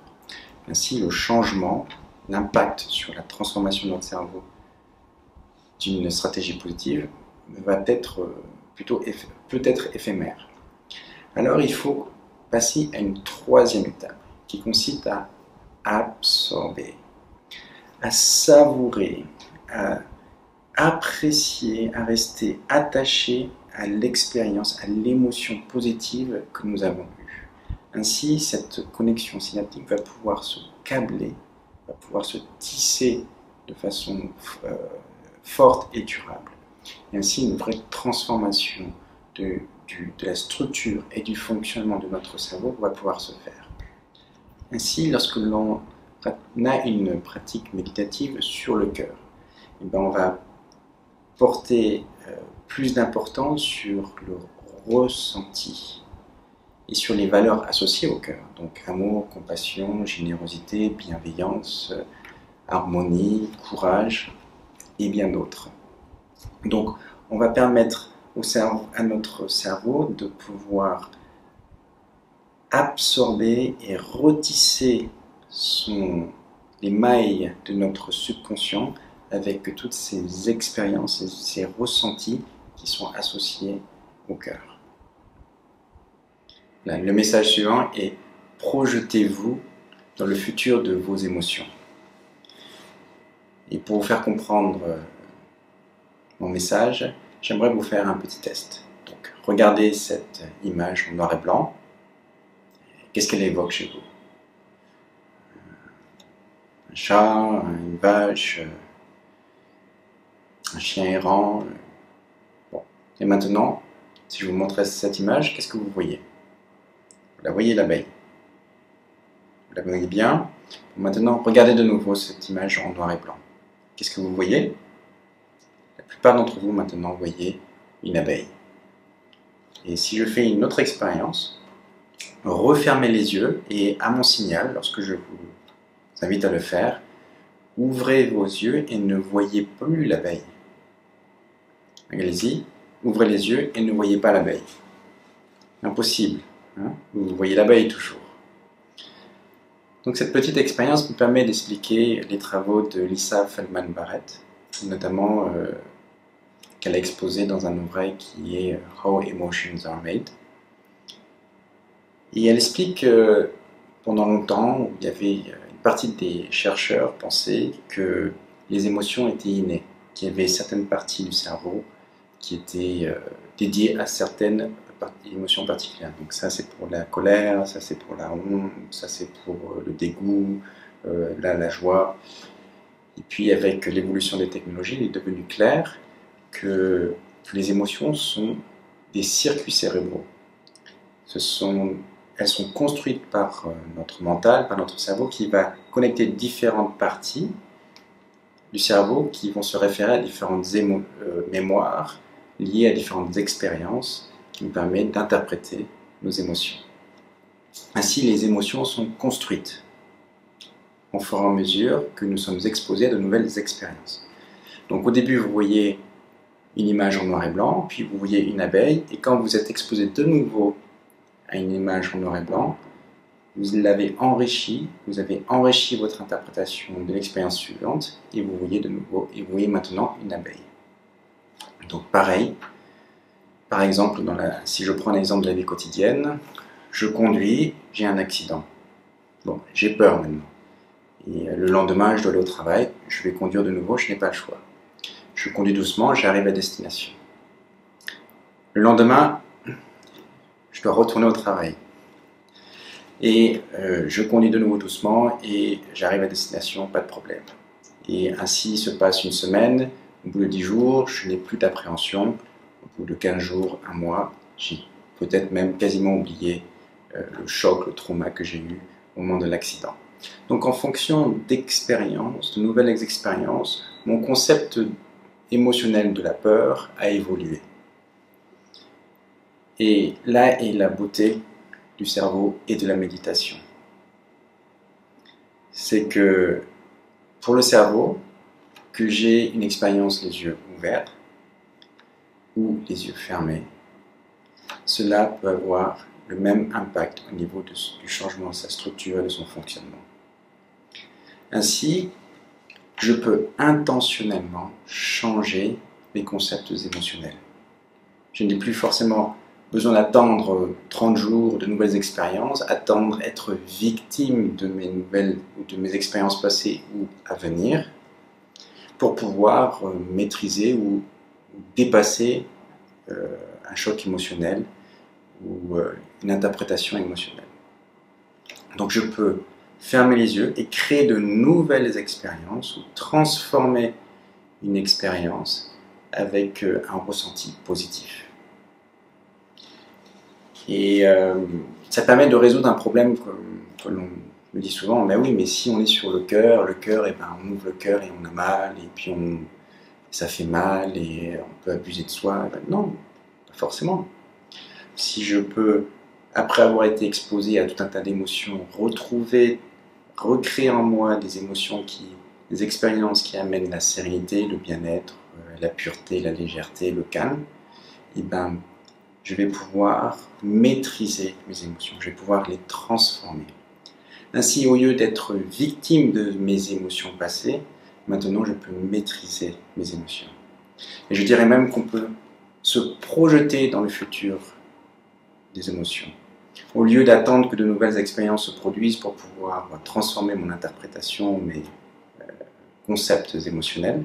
S1: Ainsi, le changement, l'impact sur la transformation de notre cerveau d'une stratégie positive va être peut-être éphémère. Alors, il faut passer à une 3e étape qui consiste à absorber, à savourer, à apprécier, à rester attaché à l'expérience, à l'émotion positive que nous avons eue. Ainsi, cette connexion synaptique va pouvoir se câbler, va pouvoir se tisser de façon forte et durable. Et ainsi, une vraie transformation de la structure et du fonctionnement de notre cerveau va pouvoir se faire. Ainsi, lorsque l'on a une pratique méditative sur le cœur, eh bien, on va porter plus d'importance sur le ressenti et sur les valeurs associées au cœur. Donc amour, compassion, générosité, bienveillance, harmonie, courage et bien d'autres. Donc on va permettre à notre cerveau de pouvoir absorber et retisser les mailles de notre subconscient avec toutes ces expériences et ces ressentis qui sont associés au cœur. Là, le message suivant est « Projetez-vous dans le futur de vos émotions ». Et pour vous faire comprendre mon message, j'aimerais vous faire un petit test. Donc, regardez cette image en noir et blanc. Qu'est-ce qu'elle évoque chez vous? Un chat, une vache, un chien errant. Bon. Et maintenant, si je vous montrais cette image, qu'est-ce que vous voyez? Vous la voyez, l'abeille. Vous la voyez bien. Maintenant, regardez de nouveau cette image en noir et blanc. Qu'est-ce que vous voyez? La plupart d'entre vous, maintenant, voyez une abeille. Et si je fais une autre expérience, refermez les yeux et à mon signal, lorsque je vous invite à le faire, ouvrez vos yeux et ne voyez plus l'abeille. Allez-y, ouvrez les yeux et ne voyez pas l'abeille. Impossible. Hein? Vous voyez l'abeille toujours. Donc cette petite expérience me permet d'expliquer les travaux de Lisa Feldman Barrett, notamment qu'elle a exposé dans un ouvrage qui est How Emotions Are Made. Et elle explique que pendant longtemps, il y avait une partie des chercheurs pensaient que les émotions étaient innées, qu'il y avait certaines parties du cerveau qui étaient dédiées à certaines émotions particulières. Donc ça c'est pour la colère, ça c'est pour la honte, ça c'est pour le dégoût, la joie. Et puis avec l'évolution des technologies, il est devenu clair que les émotions sont des circuits cérébraux. Elles sont construites par notre mental, par notre cerveau, qui va connecter différentes parties du cerveau qui vont se référer à différentes mémoires liées à différentes expériences qui nous permettent d'interpréter nos émotions. Ainsi, les émotions sont construites au fur et à mesure que nous sommes exposés à de nouvelles expériences. Donc au début, vous voyez une image en noir et blanc, puis vous voyez une abeille, et quand vous êtes exposé de nouveau à une image en noir et blanc, vous avez enrichi votre interprétation de l'expérience suivante, et vous voyez de nouveau, et vous voyez maintenant une abeille. Donc pareil, par exemple, si je prends l'exemple de la vie quotidienne, je conduis, j'ai un accident. Bon, j'ai peur maintenant. Et le lendemain, je dois aller au travail, je vais conduire de nouveau, je n'ai pas le choix. Je conduis doucement, j'arrive à destination. Le lendemain, je dois retourner au travail. Et je conduis de nouveau doucement et j'arrive à destination, pas de problème. Et ainsi se passe une semaine. Au bout de 10 jours, je n'ai plus d'appréhension. Au bout de 15 jours, un mois, j'ai peut-être même quasiment oublié le choc, le trauma que j'ai eu au moment de l'accident. Donc en fonction d'expériences, de nouvelles expériences, mon concept émotionnel de la peur a évolué. Et là est la beauté du cerveau et de la méditation. C'est que pour le cerveau, que j'ai une expérience les yeux ouverts ou les yeux fermés, cela peut avoir le même impact au niveau du changement de sa structure et de son fonctionnement. Ainsi, je peux intentionnellement changer mes concepts émotionnels. Je n'ai plus forcément besoin d'attendre 30 jours de nouvelles expériences, attendre être victime de mes nouvelles ou de mes expériences passées ou à venir, pour pouvoir maîtriser ou dépasser un choc émotionnel ou une interprétation émotionnelle. Donc je peux fermer les yeux et créer de nouvelles expériences ou transformer une expérience avec un ressenti positif. Et ça permet de résoudre un problème que l'on me dit souvent, mais oui, mais si on est sur le cœur, eh ben, on ouvre le cœur et on a mal, et puis ça fait mal, et on peut abuser de soi. Ben non, pas forcément. Si je peux, après avoir été exposé à tout un tas d'émotions, recréer en moi des émotions, des expériences qui amènent la sérénité, le bien-être, la pureté, la légèreté, le calme, et ben, je vais pouvoir maîtriser mes émotions, je vais pouvoir les transformer. Ainsi, au lieu d'être victime de mes émotions passées, maintenant je peux maîtriser mes émotions. Et je dirais même qu'on peut se projeter dans le futur des émotions. Au lieu d'attendre que de nouvelles expériences se produisent pour pouvoir transformer mon interprétation, mes concepts émotionnels,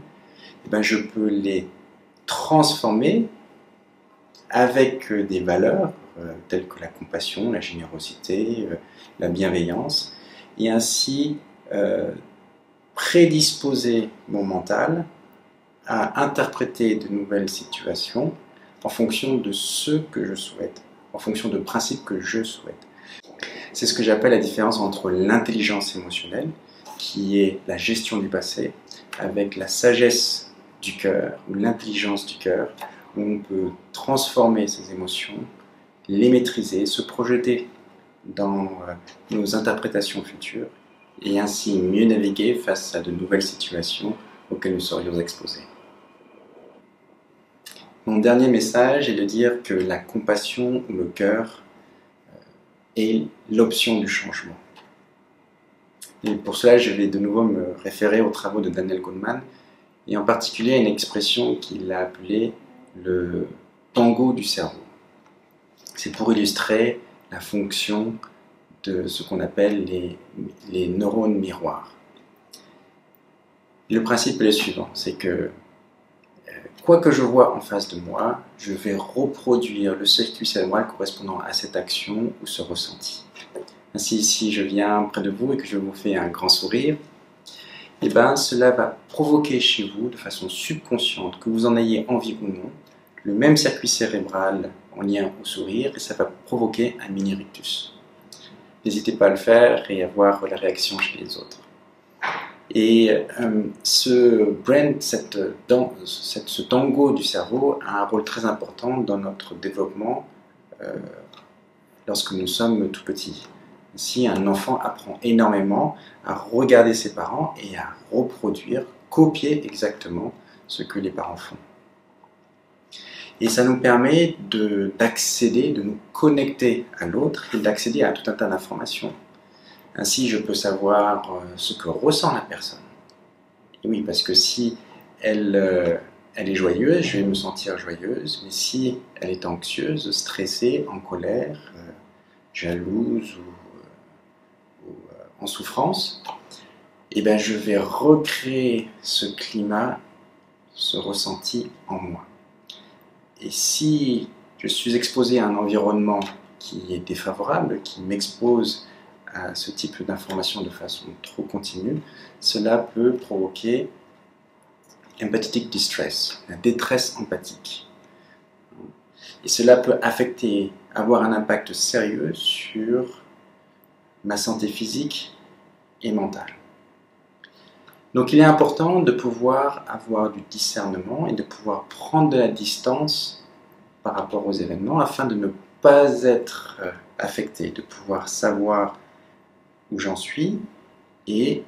S1: eh ben je peux les transformer avec des valeurs telles que la compassion, la générosité, la bienveillance, et ainsi prédisposer mon mental à interpréter de nouvelles situations en fonction de ce que je souhaite, en fonction de principes que je souhaite. C'est ce que j'appelle la différence entre l'intelligence émotionnelle, qui est la gestion du passé, avec la sagesse du cœur, ou l'intelligence du cœur, où on peut transformer ses émotions, les maîtriser, se projeter dans nos interprétations futures, et ainsi mieux naviguer face à de nouvelles situations auxquelles nous serions exposés. Mon dernier message est de dire que la compassion ou le cœur est l'option du changement. Et pour cela, je vais de nouveau me référer aux travaux de Daniel Goleman, et en particulier à une expression qu'il a appelée le tango du cerveau. C'est pour illustrer la fonction de ce qu'on appelle les neurones miroirs. Et le principe est le suivant, c'est que quoi que je vois en face de moi, je vais reproduire le circuit cérébral correspondant à cette action ou ce ressenti. Ainsi, si je viens près de vous et que je vous fais un grand sourire, eh ben, cela va provoquer chez vous, de façon subconsciente, que vous en ayez envie ou non, le même circuit cérébral en lien au sourire, et ça va provoquer un mini-rictus. N'hésitez pas à le faire et à voir la réaction chez les autres. Et ce tango du cerveau a un rôle très important dans notre développement lorsque nous sommes tout petits. Si un enfant apprend énormément à regarder ses parents et à reproduire, copier exactement ce que les parents font. Et ça nous permet d'accéder, de nous connecter à l'autre et d'accéder à tout un tas d'informations. Ainsi, je peux savoir ce que ressent la personne. Et oui, parce que si elle est joyeuse, je vais me sentir joyeuse, mais si elle est anxieuse, stressée, en colère, jalouse ou en souffrance, eh ben, je vais recréer ce climat, ce ressenti en moi. Et si je suis exposé à un environnement qui est défavorable, qui m'expose à ce type d'informations de façon trop continue, cela peut provoquer empathetic distress, la détresse empathique. Et cela peut avoir un impact sérieux sur ma santé physique et mentale. Donc il est important de pouvoir avoir du discernement et de pouvoir prendre de la distance par rapport aux événements afin de ne pas être affecté, de pouvoir savoir où j'en suis et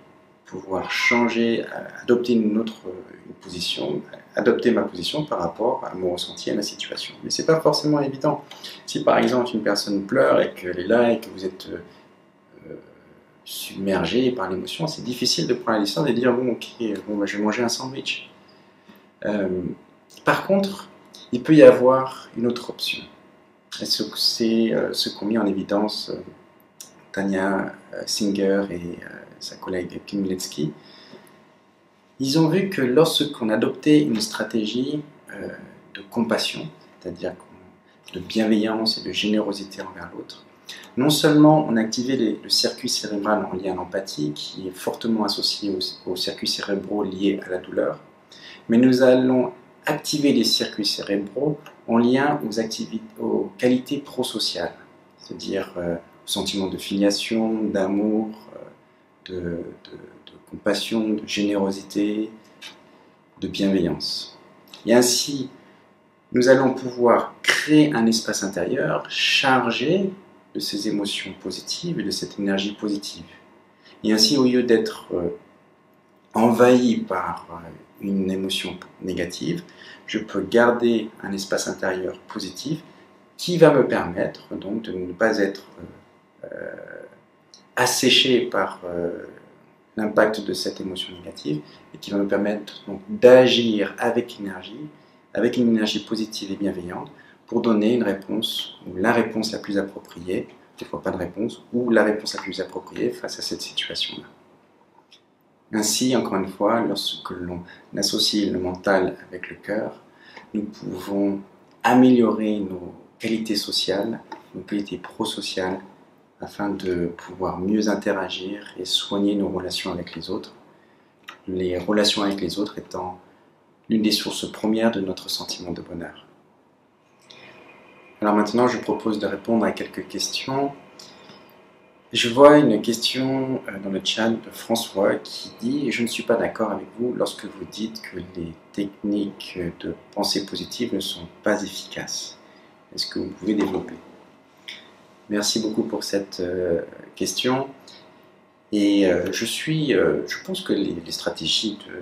S1: pouvoir changer, adopter adopter ma position par rapport à mon ressenti, à ma situation. Mais ce n'est pas forcément évident. Si par exemple une personne pleure et qu'elle est là et que vous êtes submergé par l'émotion, c'est difficile de prendre la distance et de dire bon, ok, je vais manger un sandwich. Par contre, il peut y avoir une autre option. C'est ce qu'ont mis en évidence Tania Singer et sa collègue Kim Letsky. Ils ont vu que lorsqu'on adoptait une stratégie de compassion, c'est-à-dire de bienveillance et de générosité envers l'autre, non seulement on activait le circuit cérébral en lien à l'empathie, qui est fortement associé aux circuits cérébraux liés à la douleur, mais nous allons activer les circuits cérébraux en lien aux qualités prosociales, c'est-à-dire au sentiment de filiation, d'amour, de compassion, de générosité, de bienveillance. Et ainsi, nous allons pouvoir créer un espace intérieur chargé de ces émotions positives et de cette énergie positive. Et ainsi, au lieu d'être envahi par une émotion négative, je peux garder un espace intérieur positif qui va me permettre donc de ne pas être asséché par l'impact de cette émotion négative et qui va me permettre donc d'agir avec une énergie positive et bienveillante pour donner une réponse ou la réponse la plus appropriée, des fois pas de réponse, ou la réponse la plus appropriée face à cette situation-là. Ainsi, encore une fois, lorsque l'on associe le mental avec le cœur, nous pouvons améliorer nos qualités sociales, nos qualités prosociales, afin de pouvoir mieux interagir et soigner nos relations avec les autres. Les relations avec les autres étant l'une des sources premières de notre sentiment de bonheur. Alors maintenant, je propose de répondre à quelques questions. Je vois une question dans le chat de François qui dit « Je ne suis pas d'accord avec vous lorsque vous dites que les techniques de pensée positive ne sont pas efficaces. Est-ce que vous pouvez développer ?» Merci beaucoup pour cette question. Et je pense que les stratégies de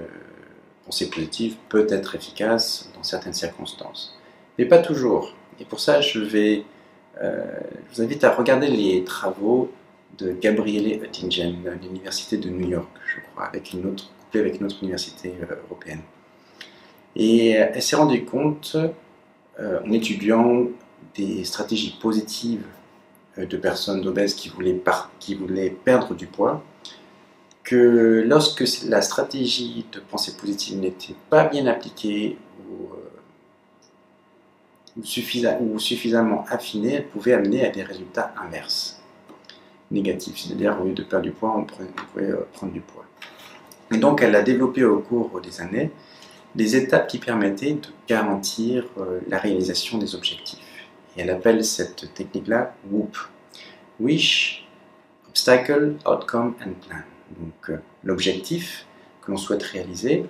S1: pensée positive peuvent être efficaces dans certaines circonstances, mais pas toujours. Et pour ça, je vous invite à regarder les travaux de Gabriele Oettingen de l'Université de New York, je crois, couplé avec une autre université européenne. Et elle s'est rendue compte, en étudiant des stratégies positives de personnes obèses qui voulaient perdre du poids, que lorsque la stratégie de pensée positive n'était pas bien appliquée ou suffisamment affinée, elle pouvait amener à des résultats inverses, négatifs. C'est-à-dire, au lieu de perdre du poids, on pouvait prendre du poids. Et donc, elle a développé au cours des années des étapes qui permettaient de garantir la réalisation des objectifs. Et elle appelle cette technique-là WOOP. Wish, Obstacle, Outcome and Plan. Donc l'objectif que l'on souhaite réaliser.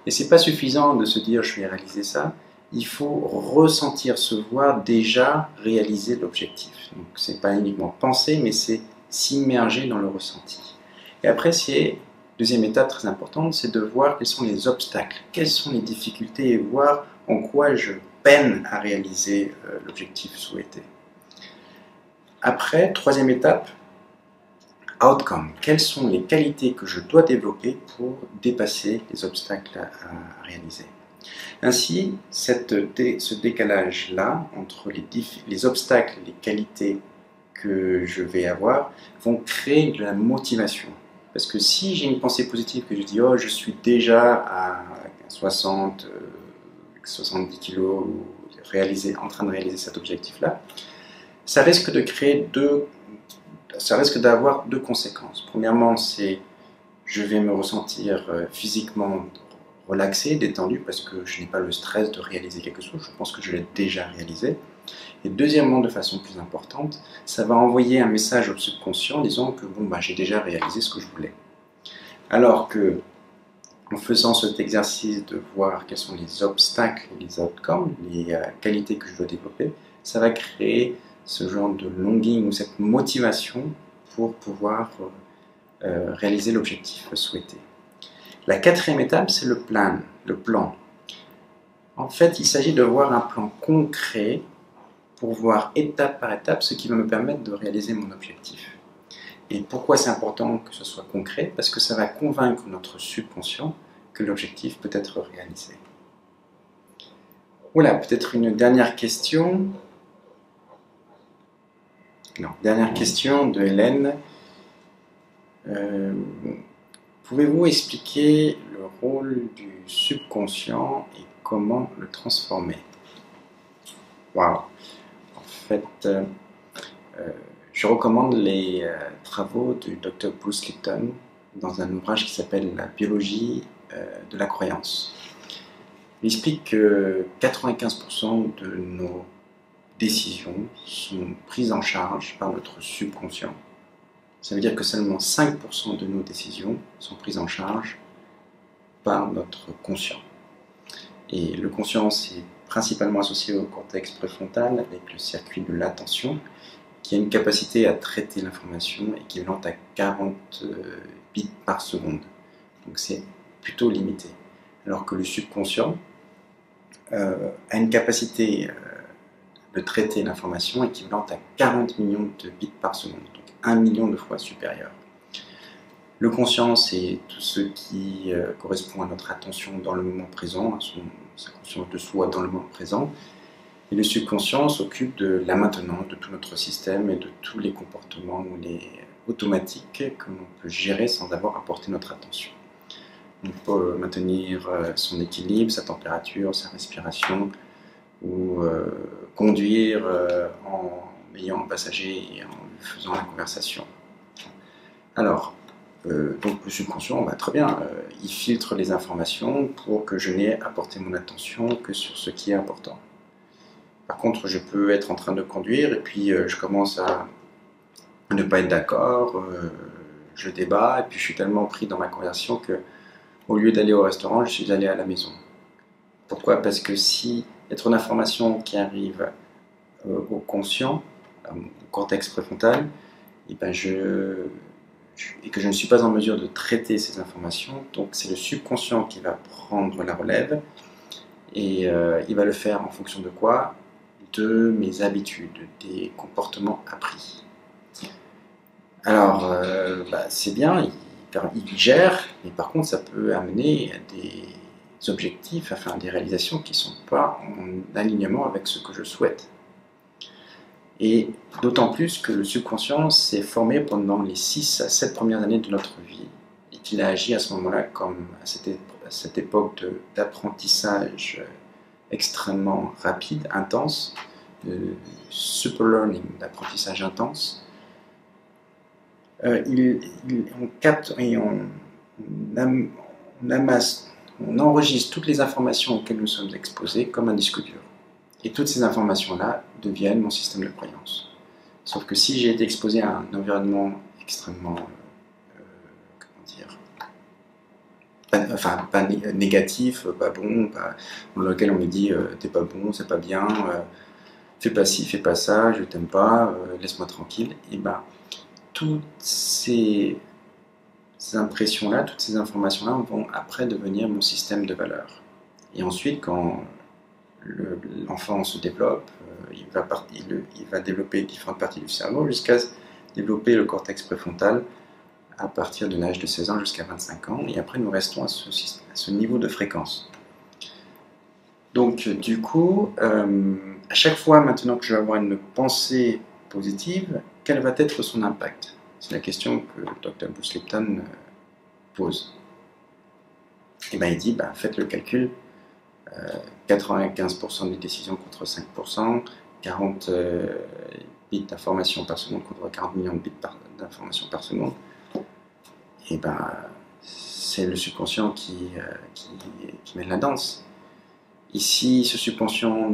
S1: Et c'est pas suffisant de se dire je vais réaliser ça. Il faut ressentir, se voir déjà réaliser l'objectif. Donc c'est pas uniquement penser, mais c'est s'immerger dans le ressenti. Et après, deuxième étape très importante, c'est de voir quels sont les obstacles, quelles sont les difficultés et voir en quoi je peine à réaliser l'objectif souhaité. Après, troisième étape, outcome. Quelles sont les qualités que je dois développer pour dépasser les obstacles à réaliser? Ainsi, ce décalage-là entre les obstacles et les qualités que je vais avoir vont créer de la motivation. Parce que si j'ai une pensée positive que je dis « Oh, je suis déjà à 70 kilos, ou en train de réaliser cet objectif-là, ça risque d'avoir deux conséquences. Premièrement, c'est je vais me ressentir physiquement relaxé, détendu, parce que je n'ai pas le stress de réaliser quelque chose, je pense que je l'ai déjà réalisé. Et deuxièmement, de façon plus importante, ça va envoyer un message au subconscient disant que bon, bah, j'ai déjà réalisé ce que je voulais. Alors que, en faisant cet exercice de voir quels sont les obstacles, les outcomes, les qualités que je dois développer, ça va créer ce genre de longing ou cette motivation pour pouvoir réaliser l'objectif souhaité. La quatrième étape, c'est le plan. En fait, il s'agit de voir un plan concret pour voir étape par étape ce qui va me permettre de réaliser mon objectif. Et pourquoi c'est important que ce soit concret? Parce que ça va convaincre notre subconscient que l'objectif peut être réalisé. Voilà, peut-être une dernière question. Non, dernière question de Hélène. Pouvez-vous expliquer le rôle du subconscient et comment le transformer? Waouh! En fait, je recommande les travaux du Dr. Bruce Lipton dans un ouvrage qui s'appelle La biologie de la croyance. Il explique que 95% de nos décisions sont prises en charge par notre subconscient. Ça veut dire que seulement 5% de nos décisions sont prises en charge par notre conscient. Et le conscient, c'est principalement associé au cortex préfrontal avec le circuit de l'attention, qui a une capacité à traiter l'information équivalente à 40 bits par seconde. Donc c'est plutôt limité. Alors que le subconscient a une capacité de traiter l'information équivalente à 40 millions de bits par seconde. 1 million de fois supérieur. Le conscient, c'est tout ce qui correspond à notre attention dans le moment présent, à sa conscience de soi dans le moment présent. Et le subconscient s'occupe de la maintenance de tout notre système et de tous les comportements ou les automatiques que l'on peut gérer sans avoir à porter notre attention. On peut maintenir son équilibre, sa température, sa respiration, ou conduire en ayant un passager et en faisant la conversation. Alors, donc le subconscient, très bien, il filtre les informations pour que je n'ai à porter mon attention que sur ce qui est important. Par contre, je peux être en train de conduire et puis je commence à ne pas être d'accord, je débat et puis je suis tellement pris dans ma conversation que au lieu d'aller au restaurant, je suis allé à la maison. Pourquoi? Parce que si il y a trop d'informations qui arrivent au conscient, au cortex préfrontal, et que je ne suis pas en mesure de traiter ces informations, donc c'est le subconscient qui va prendre la relève, et il va le faire en fonction de quoi? De mes habitudes, des comportements appris. Alors, c'est bien, il gère, mais par contre ça peut amener à des objectifs, enfin des réalisations qui ne sont pas en alignement avec ce que je souhaite. Et d'autant plus que le subconscient s'est formé pendant les 6 à 7 premières années de notre vie et qu'il a agi à ce moment-là comme à cette époque d'apprentissage extrêmement rapide, intense, de super learning, d'apprentissage intense. On capte et on amasse, on enregistre toutes les informations auxquelles nous sommes exposés comme un disque dur. Et toutes ces informations-là deviennent mon système de croyance. Sauf que si j'ai été exposé à un environnement extrêmement, pas négatif, pas bon, dans lequel on me dit t'es pas bon, c'est pas bien, fais pas ci, fais pas ça, je t'aime pas, laisse-moi tranquille, et toutes ces impressions-là, toutes ces informations-là vont après devenir mon système de valeurs. Et ensuite, quand l'enfant se développe, il va développer différentes parties du cerveau jusqu'à développer le cortex préfrontal à partir de l'âge de 16 ans jusqu'à 25 ans, et après nous restons à ce niveau de fréquence. Donc du coup, à chaque fois maintenant que je vais avoir une pensée positive, quel va être son impact? C'est la question que Dr. Bruce Lipton pose. Et il dit, faites le calcul, 95% des décisions contre 5%, 40 bits d'information par seconde contre 40 millions de bits d'information par seconde. Et ben, c'est le subconscient qui mène la danse. Ici, ce subconscient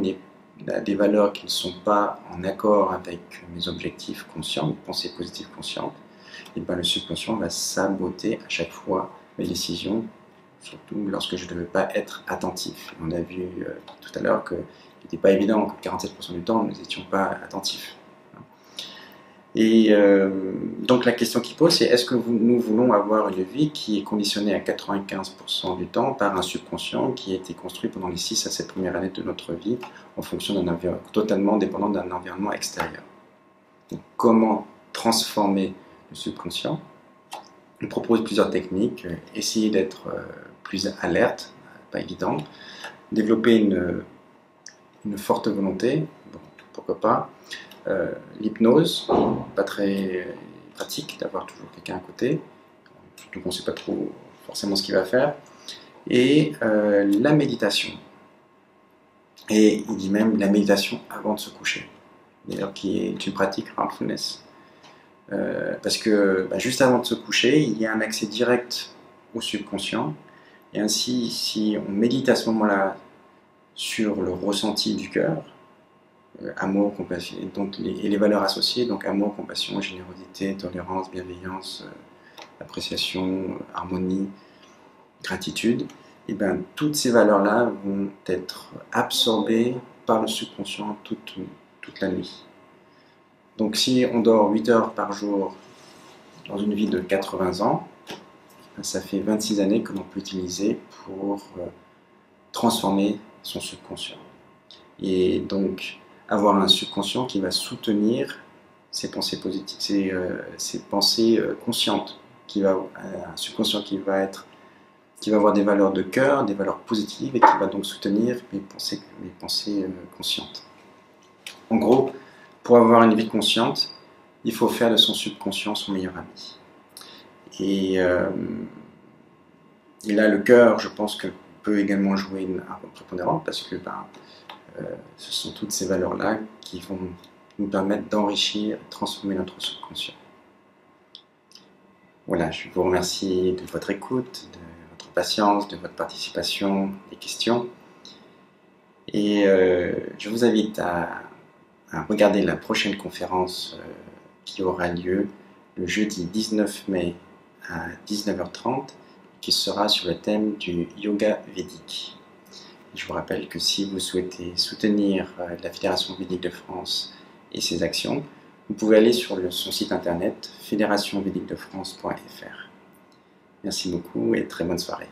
S1: a des valeurs qui ne sont pas en accord avec mes objectifs conscients, mes pensées positives conscientes. Et ben, le subconscient va saboter à chaque fois mes décisions, surtout lorsque je ne veux pas être attentif. On a vu tout à l'heure qu'il n'était pas évident que 47% du temps, nous n'étions pas attentifs. Et donc la question qui pose, c'est est-ce que nous voulons avoir une vie qui est conditionnée à 95% du temps par un subconscient qui a été construit pendant les 6 à 7 premières années de notre vie en fonction d'un environnement totalement dépendant d'un environnement extérieur. Donc, comment transformer le subconscient? On propose plusieurs techniques, essayer d'être plus alerte, pas évident, développer une forte volonté, bon, pourquoi pas, l'hypnose, pas très pratique d'avoir toujours quelqu'un à côté, surtout qu'on ne sait pas trop forcément ce qu'il va faire, et la méditation. Et il dit même la méditation avant de se coucher, d'ailleurs qui est une pratique mindfulness. Parce que juste avant de se coucher, il y a un accès direct au subconscient, et ainsi, si on médite à ce moment-là sur le ressenti du cœur, amour, compassion, donc et les valeurs associées, donc amour, compassion, générosité, tolérance, bienveillance, appréciation, harmonie, gratitude, et bien toutes ces valeurs-là vont être absorbées par le subconscient toute la nuit. Donc si on dort 8 heures par jour dans une vie de 80 ans, ça fait 26 années que l'on peut utiliser pour transformer son subconscient. Et donc avoir un subconscient qui va soutenir ses pensées positives, ses pensées conscientes, un subconscient qui va avoir des valeurs de cœur, des valeurs positives et qui va donc soutenir mes pensées conscientes. En gros, pour avoir une vie consciente, il faut faire de son subconscient son meilleur ami. Et là, le cœur, je pense que peut également jouer un rôle prépondérant parce que ce sont toutes ces valeurs-là qui vont nous permettre d'enrichir, de transformer notre subconscient. Voilà, je vous remercie de votre écoute, de votre patience, de votre participation, des questions. Et je vous invite à regarder la prochaine conférence qui aura lieu le jeudi 19 mai à 19h30, qui sera sur le thème du yoga védique. Je vous rappelle que si vous souhaitez soutenir la Fédération védique de France et ses actions, vous pouvez aller sur son site internet fédérationvédiquedefrance.fr. Merci beaucoup et très bonne soirée.